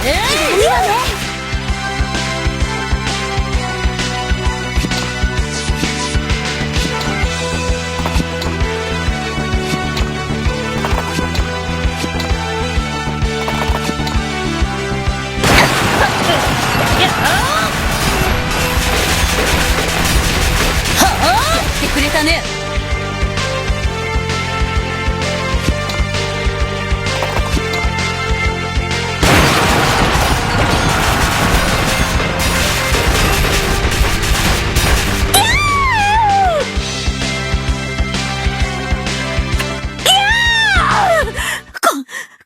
いいわね。やってくれたね。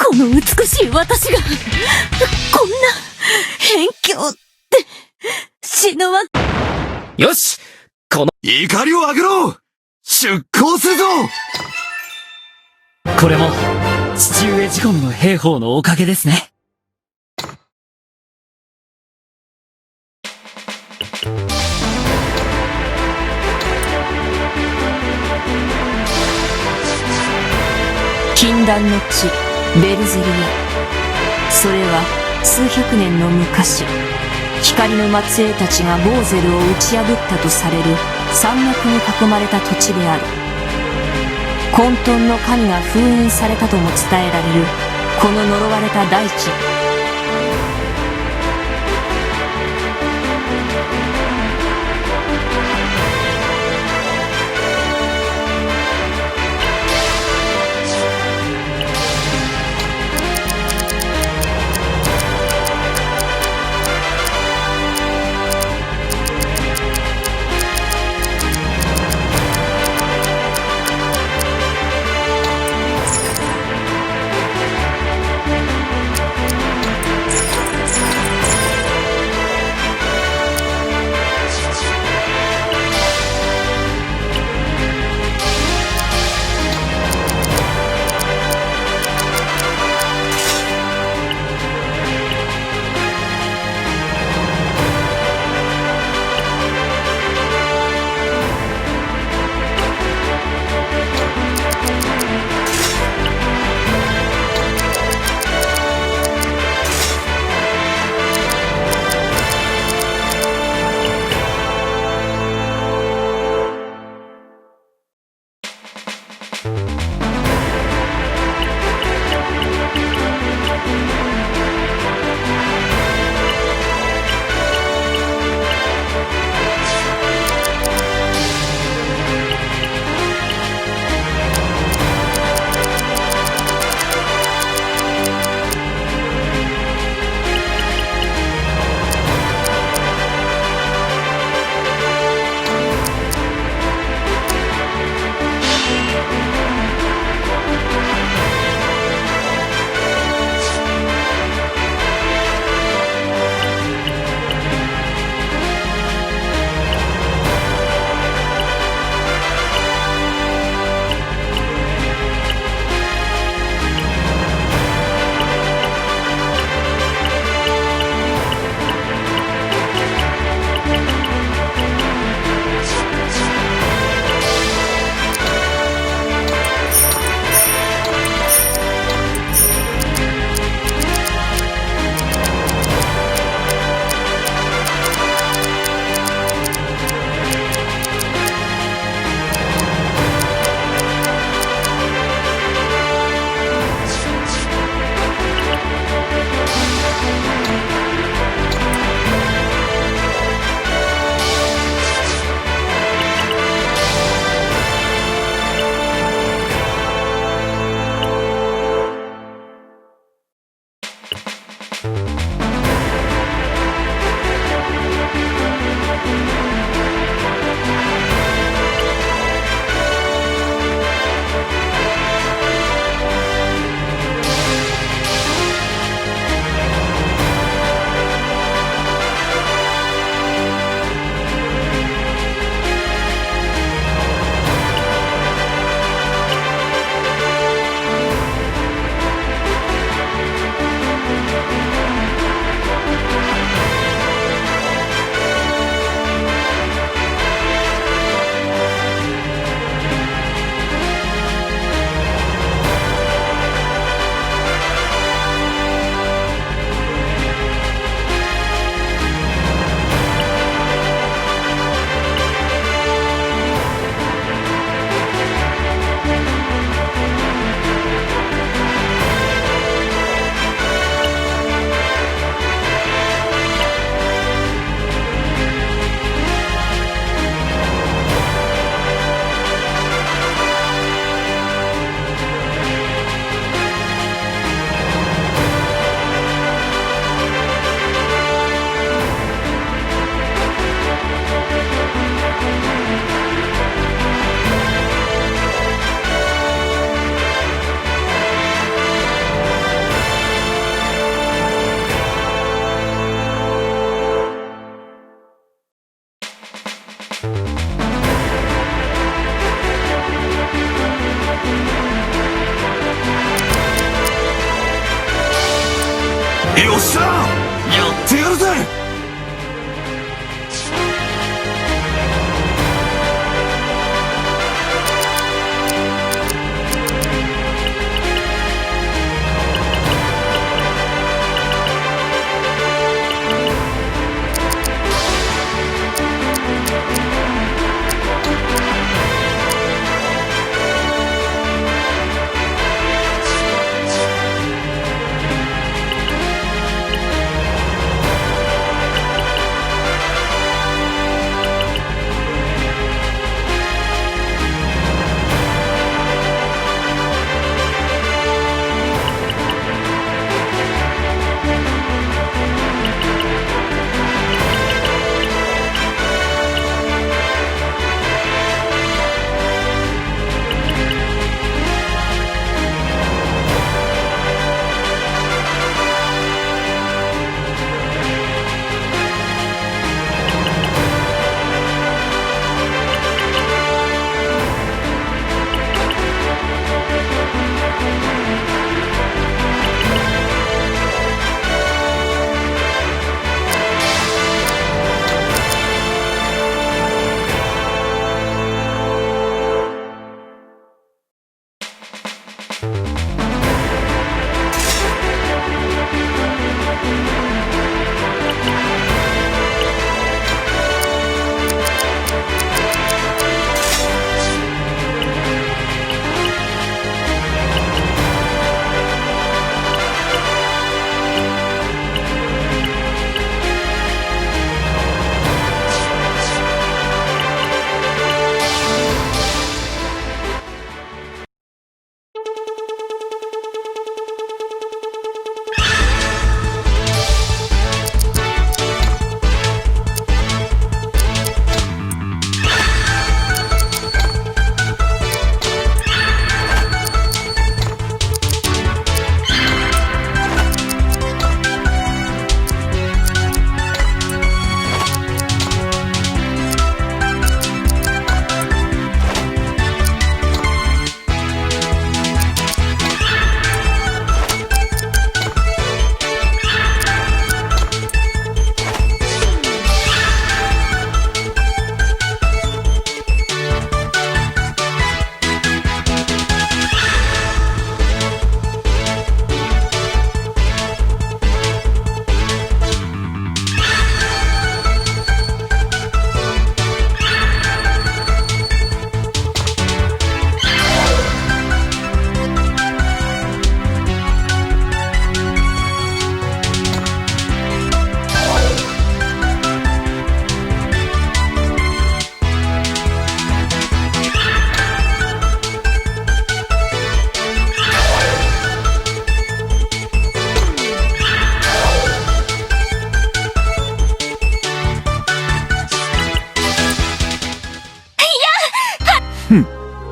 この美しい私がこんな辺境って死ぬわ。よし、この怒りを上げろ。出航するぞ。これも父上仕込みの兵法のおかげですね。禁断の地ベルゼリア。それは数百年の昔、光の末裔たちがボーゼルを打ち破ったとされる山脈に囲まれた土地である。混沌の神が封印されたとも伝えられるこの呪われた大地。よっしゃやってやるぜ。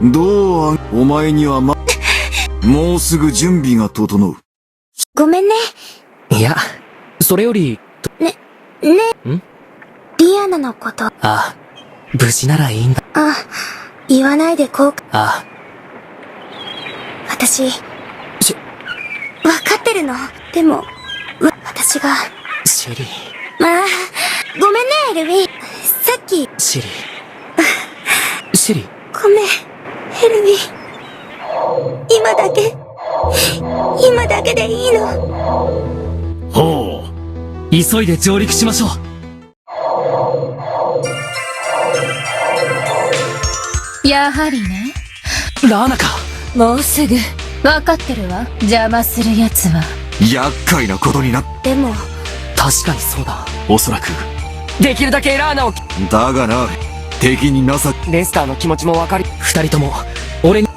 どうお前にはもうすぐ準備が整う。ごめんね。いや、それより、リアナのこと。あ、無事ならいいんだ。あ、言わないであ、私、わかってるの。でも、私が。シェリー。まあ、ごめんね、エルヴィン。さっき。シェリー。シェリー。ごめん、エルヴィン。今だけでいいの。ほう。急いで上陸しましょう。やはりね。ラーナか。もうすぐ。わかってるわ。邪魔する奴は。厄介なことになっ。でも。確かにそうだ。おそらく。できるだけラーナを。だがな、敵になさ。レスターの気持ちもわかり。二人とも、俺に。